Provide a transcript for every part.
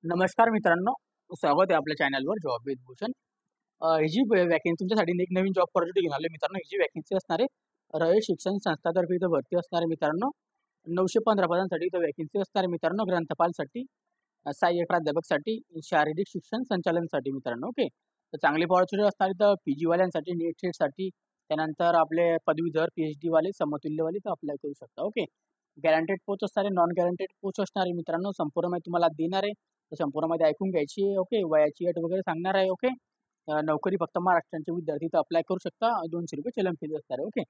नमस्कार मित्रांनो, स्वागत आहे आपल्या चॅनलवर जॉब विथ भूषण. ही जी वॅकन्सी तुमच्यासाठी एक नवीन जॉब ऑपॉर्च्युनिटी घेऊन आलोय मित्रांनो. ही जी वॅकन्सी असणार आहे, रयत शिक्षण संस्थातर्फे इथं भरती असणार आहे मित्रांनो. 915 पदांसाठी इथं वॅकन्सी असणार आहे मित्रांनो. ग्रंथपालसाठी, सहाय्यक प्राध्यापकसाठी, शारीरिक शिक्षण संचालनसाठी मित्रांनो. ओके. तर चांगली ऑपॉर्च्युनिटी असणार इथं पीजी वाल्यांसाठी, नेट सेटसाठी, त्यानंतर आपले पदवीधर, पीएचडी वाले, समतुल्यवाले इथं अप्लाय करू शकता. ओके. गॅरंटेड पोस्ट असणार आहे, नॉन गॅरंटेड पोस्ट असणार आहे मित्रांनो. संपूर्ण माहिती तुम्हाला देणार आहे. तर संपूर्ण मध्ये ऐकून घ्यायची आहे. ओके. वयाची अट वगैरे सांगणार आहे. ओके. नोकरी फक्त महाराष्ट्राचे विद्यार्थी इथं अप्लाय करू शकता. ₹200 चलन फीज असणार आहे. ओके.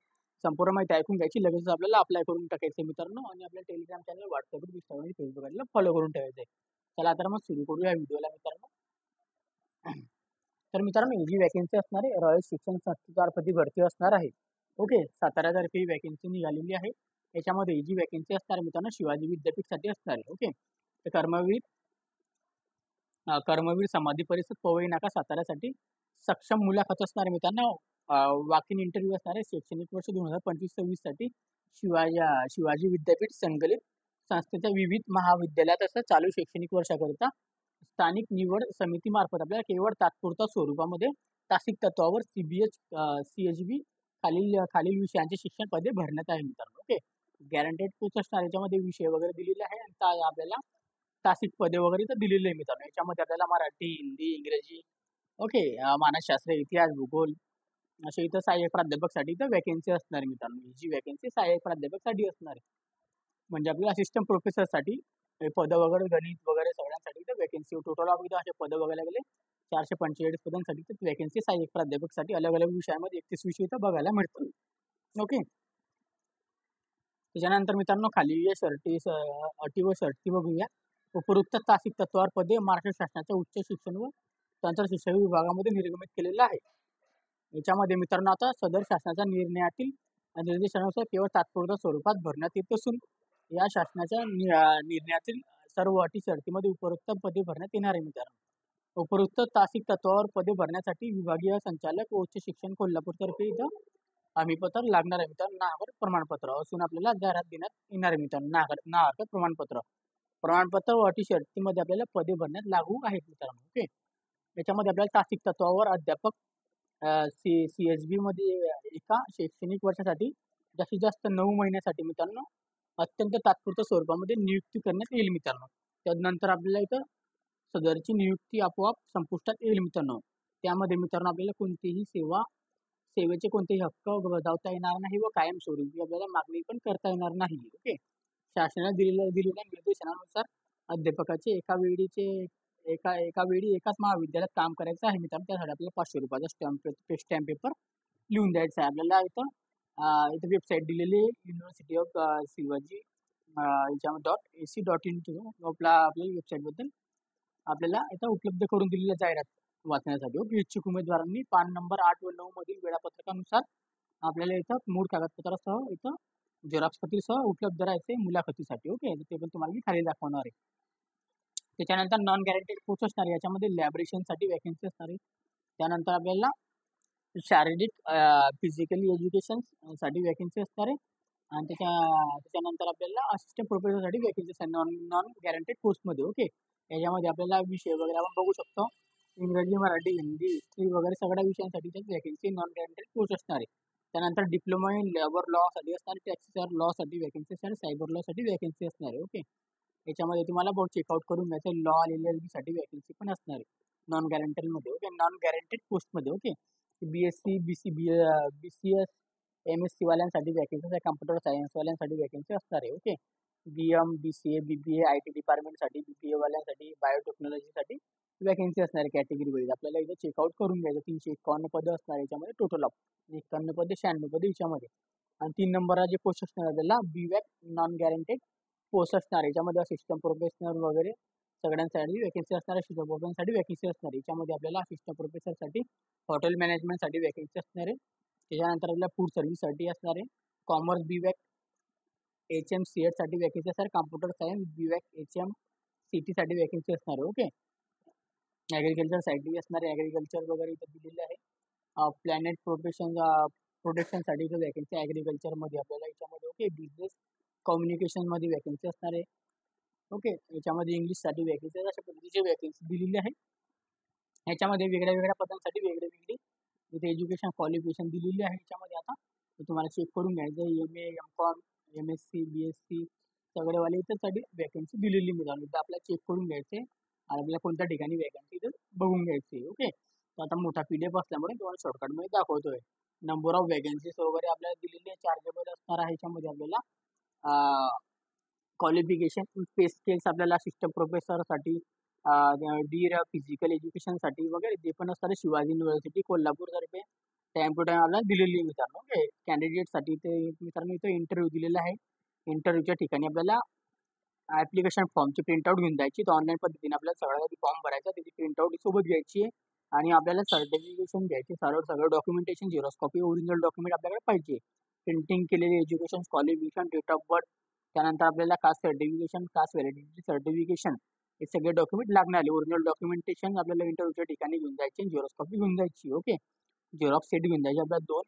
संपूर्ण माहिती ऐकून घ्यायची. लगेच आपल्याला अप्लाय करून टाकायचं मित्रांनो. आणि आपल्या टेलिग्राम चॅनल, व्हॉट्सअपवर, इंस्टाग्राम आणि फेसबुक आयडीला फॉलो करून ठेवायचं आहे. चला तर मग सुरू करूया व्हिडिओला मित्रांनो. तर मित्रांनो, ही जी वॅकन्सी असणार आहे, रयत शिक्षण संस्थेतर्फे भरती असणार आहे. ओके. साताऱ्यातर्फे ही वॅकन्सी निघालेली आहे. याच्यामध्ये ही जी वॅकन्सी असणार आहे मित्रांनो, शिवाजी विद्यापीठसाठी असणार आहे. ओके. तर कर्मवीर समाधी परिषद पवई नाका साताऱ्यासाठी सक्षम मुलाखत असणार आहे मित्रांनो. वॉक इन इंटरव्ह्यू असणार आहे. शैक्षणिक वर्ष 2025-26 साठी शिवाजी विद्यापीठ संकलित संस्थेच्या विविध महाविद्यालयात असं चालू शैक्षणिक वर्षाकरिता स्थानिक निवड समितीमार्फत आपल्याला केवळ तात्पुरत्या स्वरूपामध्ये तासिक तत्वावर CHB खालील खालील विषयांचे शिक्षण पदे भरण्यात आहे मित्रांनो. ओके. गॅरंटेड पोस्ट असणार, याच्यामध्ये विषय वगैरे दिलेले आहे आणि आपल्याला तासिक पदे वगैरे तर दिलेले आहे मित्रांनो. याच्यामध्ये आपल्याला मराठी, हिंदी, इंग्रजी, ओके, मानसशास्त्र, इतिहास, भूगोल असे इथं सहाय्यक प्राध्यापकसाठी इथं वॅकन्सी असणार आहे मित्रांनो. ही जी वॅकन्सी सहाय्यक प्राध्यापकसाठी असणार आहे. म्हणजे आपल्याला असिस्टंट प्रोफेसरसाठी हे पदं वगैरे, गणित वगैरे सगळ्यांसाठी इथं वॅकन्सी टोटल इथं असे पदं बघायला गेले 445 पदांसाठी तर वॅकन्सी सहाय्यक प्राध्यापकसाठी अलग अलग विषयामध्ये 31 विषय इथं बघायला मिळतात. ओके. त्याच्यानंतर मित्रांनो, खाली अटी व शर्ती बघूया. उपरोक्त तासिक तत्वावर पदे महाराष्ट्र शासनाच्या उच्च शिक्षण व तंत्र शिक्षण विभागामध्ये निर्गमित केलेलं आहे. याच्यामध्ये मित्रांनो, आता सदर शासनाच्या निर्णयातील निर्देशानुसार केवळ तात्पुरत्या स्वरूपात भरण्यात येत असून या शासनाच्या निर्णयातील सर्व अटी शर्तीमध्ये उपरोक्त पदे भरण्यात येणार आहे मित्रांनो. उपरोक्त तासिक तत्वावर पदे भरण्यासाठी विभागीय संचालक व उच्च शिक्षण कोल्हापूरतर्फे इथं हमीपत्र लागणार आहे मित्रांनो. नाहक प्रमाणपत्र असून आपल्याला जाहिरात देण्यात येणार आहे मित्रांनो. नाहक प्रमाणपत्र व अटी शर्तीमध्ये आपल्याला पदे भरण्यात लागू आहेत मित्रांनो. ओके. याच्यामध्ये आपल्याला तासिक तत्वावर अध्यापक CHB मध्ये एका शैक्षणिक वर्षासाठी जास्तीत जास्त 9 महिन्यासाठी मित्रांनो अत्यंत तात्पुरत्या स्वरूपामध्ये नियुक्ती करण्यात येईल मित्रांनो. त्यानंतर आपल्याला इथं सदरची नियुक्ती आपोआप संपुष्टात येईल मित्रांनो. त्यामध्ये मित्रांनो आपल्याला सेवेचे कोणतेही हक्क बजावता येणार नाही व कायमस्वरूपी आपल्याला मागणी पण करता येणार नाही. ओके. शासनाने दिलेल्या निर्देशनानुसार अध्यापकाचे एका वेळी एकाच महाविद्यालयात काम करायचं आहे मित्रांनो. त्यासाठी आपल्याला ₹500 स्टॅम्प पेपर लिहून द्यायचा आहे आपल्याला. इथं वेबसाईट दिलेली आहे, युनिव्हर्सिटी ऑफ शिवाजी .ac.in आपल्या वेबसाईटबद्दल आपल्याला इथं उपलब्ध करून दिलेल्या जाहिरात वाचण्यासाठी. ओके. इच्छुक उमेदवारांनी पान नंबर 8 व 9 मधील वेळापत्रकानुसार आपल्याला इथं मूळ कागदपत्रासह इथं झेरॉक्स प्रतीसह उपलब्ध राहायचे मुलाखतीसाठी. ओके. ते पण तुम्हाला मी खाली दाखवणार आहे. त्याच्यानंतर नॉन गॅरंटेड पोस्ट असणार आहे. याच्यामध्ये लॅबरेशनसाठी वॅकन्सी असणार आहे. त्यानंतर आपल्याला शारीरिक फिजिकली एज्युकेशन साठी वॅकन्सी असणार आहे. आणि त्याच्यानंतर आपल्याला असिस्टंट प्रोफेसरसाठी वॅकन्सी असणार नॉन गॅरंटेड पोस्टमध्ये. ओके. याच्यामध्ये आपल्याला विषय वगैरे आपण बघू शकतो. इंग्रजी, मराठी, हिंदी, हिस्ट्री वगैरे सगळ्या विषयांसाठी वॅकन्सी नॉन गॅरंटेड पोस्ट असणार आहे. त्यानंतर डिप्लोमा इन लेबर लॉ साठी असणार, टॅक्स लॉ साठी वॅकन्सी असणार, सायबर लॉ साठी वॅकन्सी असणार आहे. ओके. याच्यामध्ये तुम्हाला बहुत चेकआउट करून घ्यायचं. लॉ LLB साठी वॅकन्सी पण असणार आहे नॉन गॅरंटेड मध्ये. ओके. नॉन गॅरंटेड पोस्टमध्ये. ओके. BSc, BCS, MSc वाल्यांसाठी वॅकन्सी आहे. कम्प्युटर सायन्स वाल्यांसाठी वॅकन्सी असणार आहे. Okay. BM, BCA, BBA, IT डिपार्टमेंटसाठी, BPA वाल्यांसाठी, बायोटेक्नॉलॉजीसाठी वॅकन्सी असणार आहे कॅटेगरी वाईज. आपल्याला इथं चेकआउट करून घ्यायचं. 351 पदं असणार याच्यामध्ये टोटल ऑफ 51 पदे, 96 पदे याच्यामध्ये. आणि 3 नंबरला जे पोस्ट असणार त्याला BWAC नॉन गॅरंटेड पोस्ट असणार. याच्यामध्ये असिस्टंट प्रोफेशनल वगैरे सगळ्यांसाठी वॅकन्सी असणार. असिस्टंट प्रोफेशनसाठी वॅकन्सी असणार. याच्यामध्ये आपल्याला असिस्टंट प्रोफेसरसाठी हॉटेल मॅनेजमेंटसाठी वॅकन्सी असणार आहे. त्याच्यानंतर आपल्याला फूड सर्व्हिससाठी असणार आहे. कॉमर्स BWAC HMCH साठी वॅकन्सी असणार. कॉम्प्युटर सायन्स BWAC HMCT साठी वॅकन्सी असणार आहे. ओके. ॲग्रिकल्चर साठी असणार आहे. ॲग्रिकल्चर वगैरे इथं दिलेले आहे. प्लॅनेट प्रोटेक्शनसाठी इथं वॅकन्सी ॲग्रिकल्चरमध्ये आपल्याला याच्यामध्ये. ओके. बिझनेस कम्युनिकेशनमध्ये वॅकन्सी असणार आहे. ओके, याच्यामध्ये इंग्लिशसाठी वॅकन्सी अशा पद्धतीची वॅकन्सी दिलेली आहे. ह्याच्यामध्ये वेगळ्या वेगळ्या पदांसाठी वेगळी इथे एज्युकेशन क्वालिफिकेशन दिलेली आहे. ह्याच्यामध्ये आता तुम्हाला चेक करून घ्यायचं MA, M.Com, MSc, BSc सगळेवाले इथंसाठी वॅकन्सी दिलेली मिळाली. तर आपल्याला चेक करून घ्यायचे आणि आपल्याला कोणत्या ठिकाणी वॅकन्सी इथं बघून घ्यायची. ओके, तर आता मोठा PDF असल्यामुळे तुम्हाला शॉर्टकटमध्ये दाखवतोय. नंबर ऑफ वॅकन्सीज वगैरे आपल्याला दिलेली चार्जेबल असणार आहे. ह्याच्यामध्ये आपल्याला क्वालिफिकेशन पे स्केल्स आपल्याला असिस्टंट प्रोफेसरसाठी, डीर फिजिकल एज्युकेशनसाठी वगैरे जे पण असतात शिवाजी युनिव्हर्सिटी कोल्हापूरतर्फे टाइम टू टाइम आपल्याला दिलेली आहे मित्रांनो. ओके, कॅन्डिडेटसाठी ते मित्रांनो इथं इंटरव्ह्यू दिलेला आहे. इंटरव्ह्यूच्या ठिकाणी आपल्याला ऍप्लिकेशन फॉर्मची प्रिंटआउट घेऊन जायची. तर ऑनलाईन पद्धतीने आपल्याला सगळ्यात आधी फॉर्म भरायचा, त्याची प्रिंटआउट सोबत घ्यायची आणि आपल्याला सर्टिफिकेशन घ्यायचे. सगळं documentation, xerox copy, original document आपल्याकडे पाहिजे. प्रिंटिंग केलेले education qualification, date of birth, त्यानंतर आपल्याला caste certification, caste validity certification हे सगळे डॉक्युमेंट लागणार आहे. ओरिजिनल डॉक्युमेंटेशन आपल्याला इंटरव्ह्यूच्या ठिकाणी घेऊन जायचे, झेरॉक्स कॉपी घेऊन जायची. ओके, झेरॉक्स सेट घेऊन जायचे आपल्याला 2.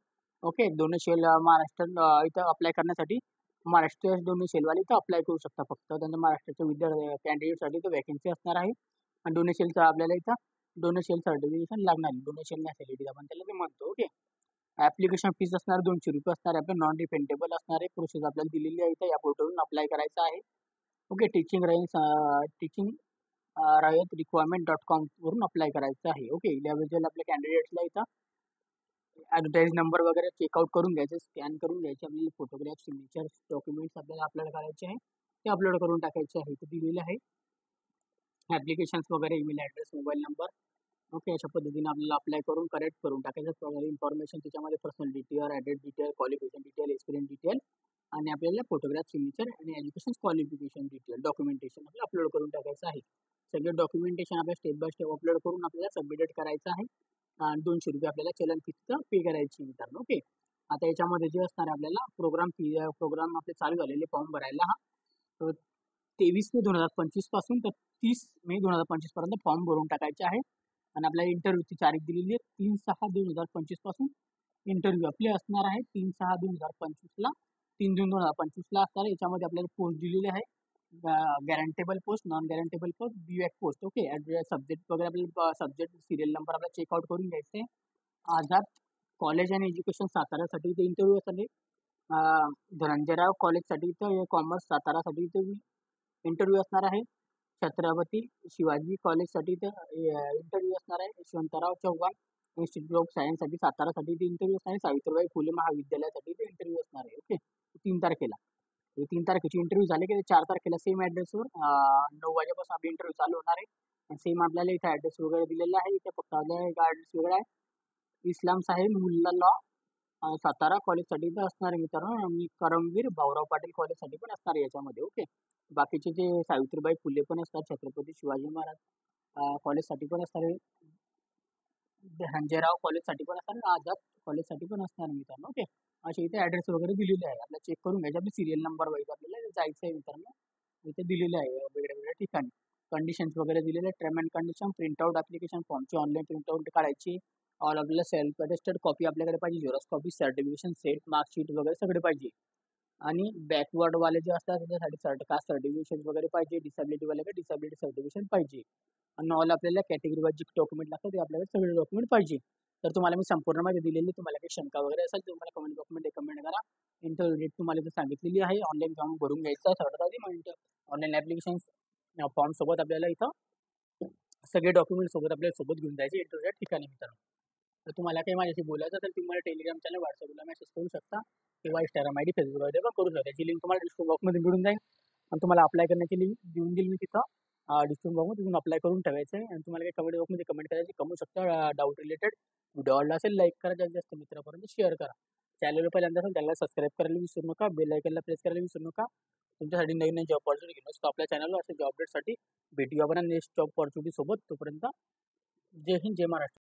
ओके, डोनेशल महाराष्ट्र इथं अप्लाय करण्यासाठी महाराष्ट्र डोनेशलवाले इथं अप्लाय करू शकता. फक्त त्यांच्या महाराष्ट्राच्या विद्यार्थी कॅन्डिडेटसाठी इथं वॅकन्सी असणार आहे. आणि डोनेशलचं आपल्याला इथं डोनेशन सर्टिफिकेशन लागणार आहे. डोनेशन फॅसिलिटी आपण त्याला ते म्हणतो. ओके, ऍप्लिकेशन फीस असणार ₹200 असणार आहे. आपलं नॉन रिफंडेबल असणार आहे. प्रोसेस आपल्याला दिलेली आहे इथं या पोर्टलवरून अप्लाय करायचं आहे. ओके, टीचिंग रयत रिक्वायरमेंट.com वरून अप्लाय करायचं आहे. ओके, इलेव्हिजल आपल्या कॅन्डिडेट्सला इथं ॲडव्हर्टाईज नंबर वगैरे चेकआउट करून घ्यायचे, स्कॅन करून घ्यायचे. आपल्याला फोटोग्राफ, सिग्नेचर्स, डॉक्युमेंट्स आपल्याला अपलोड करायचे आहे. ते अपलोड करून टाकायचे आहे. इथं दिलेलं आहे. ॲप्लिकेशन्स वगैरे, email address, mobile number. Okay, अशा पद्धतीने आपल्याला अप्लाय करून करेक्ट करून टाकायचं. वगैरे इन्फॉर्मेशन त्याच्यामध्ये personal detail, address detail, qualification detail, experience detail आणि आपल्याला फोटोग्राफ, सिग्नेचर आणि एज्युकेशन क्वालिफिकेशन डिटेल, डॉक्युमेंटेशन आपल्याला अपलोड करून टाकायचं आहे. सगळे डॉक्युमेंटेशन आपल्याला स्टेप बाय स्टेप अपलोड करून आपल्याला सबमिटेड करायचं आहे. आणि ₹200 आपल्याला चलन फीचं पे करायची मित्रांनो. ओके, आता याच्यामध्ये जे असणार आहे आपल्याला प्रोग्राम आपले चालू झालेले फॉर्म भरायला 23 मे 2025 पासून तर 30 मे 2025 पर्यंत फॉर्म भरून टाकायचे आहे. आणि आपल्याला इंटरव्ह्यूची तारीख दिलेली आहे 3/6/2025 पासून इंटरव्ह्यू आपले असणार आहे. 3/6/2025ला 3 जून 2025ला असणार. याच्यामध्ये आपल्याला पोस्ट दिलेली आहे. Guaranteeable post, non guaranteeable post, BVAC post. Okay, subject वगैरे आपल्याला सब्जेक्ट सिरियल नंबर आपल्याला चेकआउट करून घ्यायचे. आझाद कॉलेज आणि एज्युकेशन सातारासाठी इथे इंटरव्ह्यू असणार. धनंजयराव कॉलेजसाठी इथं कॉमर्स सातारासाठी इथं इंटरव्ह्यू असणार आहे. छत्रपती शिवाजी कॉलेजसाठी इथं इंटरव्ह्यू असणार आहे. यशवंतराव चव्हाण इन्स्टिट्यूट ऑफ सायन्ससाठी सातारासाठी इथे इंटरव्ह्यू असणार आहे. सावित्रीबाई फुले महाविद्यालयासाठी इथे इंटरव्ह्यू असणार आहे. ओके, 3 तारखेला. हे 3 तारखेची इंटरव्ह्यू झाले की 4 तारखेला सेम ॲड्रेसवर 9 वाजेपासून आपली इंटरव्ह्यू चालू होणार आहे. आणि सेम आपल्याला इथे ॲड्रेस वगैरे दिलेला आहे. इथे फक्त आपल्याला एक ॲड्रेस वेगळा आहे. इस्लाम साहेब मुल्ला लॉ सातारा कॉलेजसाठी इथं असणार आहे मित्रांनो. आणि करमवीर भाऊराव पाटील कॉलेजसाठी पण असणार आहे याच्यामध्ये. ओके, बाकीचे जे सावित्रीबाई फुले पण असतात, छत्रपती शिवाजी महाराज कॉलेजसाठी पण असणार आहे, धनंजयराव कॉलेजसाठी पण असणार आहे, आझाद कॉलेजसाठी पण असणार आहे मित्रांनो. ओके, असे इथे ॲड्रेस वगैरे दिलेले आहे. आपल्याला चेक करून घ्यायचे. आपली सिरियल नंबर वाईज आपल्याला जायचं आहे मित्रांनो. इथे दिलेलं आहे वेगळ्या वेगळ्या ठिकाणी. कंडिशन्स वगैरे दिलेले आहेत. Term and condition, printout application फॉर्मची ऑनलाईन प्रिंटआउट काढायची. ऑल आपल्याला सेल्फ अटेस्टेड कॉपी आपल्याकडे पाहिजे. Xerox copy, certification set, marksheet वगैरे सगळे पाहिजे. आणि बॅकवर्डवाले जे असतात त्याच्यासाठी कास्ट सर्टिफिकेशन वगैरे पाहिजे. डिसेबिलिटीवाल्याकडे डिसेबिलिटी सर्टिफिकेशन पाहिजे. आणि ऑल आपल्याला कॅटेगरी वाईज जे डॉक्युमेंट लागतात ते आपल्याकडे सगळे डॉक्युमेंट पाहिजे. तर तुम्हाला मी संपूर्ण माहिती दिलेली. तुम्हाला काही शंका वगैरे असेल तर तुम्हाला कमेंट बॉक्समध्ये कमेंट करा. इंटरव्ह्यू डेट तुम्हाला इथं सांगितलेली आहे. ऑनलाईन फॉर्म भरून घ्यायचा सगळ्यात आधी. मग ऑनलाईन ॲप्लिकेशन फॉर्म सोबत आपल्याला इथं सगळे डॉक्युमेंट सोबत आपल्याला सोबत घेऊन जायचे इंटरव्ह्यूच्या ठिकाणी मित्रांनो. तर तुम्हाला काही माझ्याशी बोलायचं तर तुम्ही मला टेलिग्राम चॅनल, व्हॉट्सअपला मेसेज करू शकता किंवा Instagram ID, Facebook ID पण करू शकता. त्याची लिंक तुम्हाला डिस्क्रिप्शन बॉक्समध्ये मिळून जाईल. आणि तुम्हाला अप्लाय करण्याची लिंक देऊन देईल मी तिथं डिस्क्रिप्शन बॉक्समध्ये. तुम्ही अप्लाय करून ठेवायचं आहे. आणि तुम्हाला काही कमेंट बॉक्समध्ये कमेंट करायची करू शकता. डाऊट रिलेटेड व्हिडिओ आवडला असेल लाईक करा, जास्तीत जास्त मित्रापर्यंत शेअर करा. चॅनल पहिल्यांदा असेल त्याला सबस्क्राईब करायला विसरू नका. बेल आयकनला प्रेस करायला विसरू नका. तुमच्यासाठी नवीन नवीन जॉब ऑपॉर्च्युनिटी घेऊन असतो आपल्या चॅनलवर. असे जॉब अपडेटसाठी भेटूया आपण नेक्स्ट जॉब ऑपॉर्च्युनिटी सोबत. तोपर्यंत जय हिंद, जय महाराष्ट्र.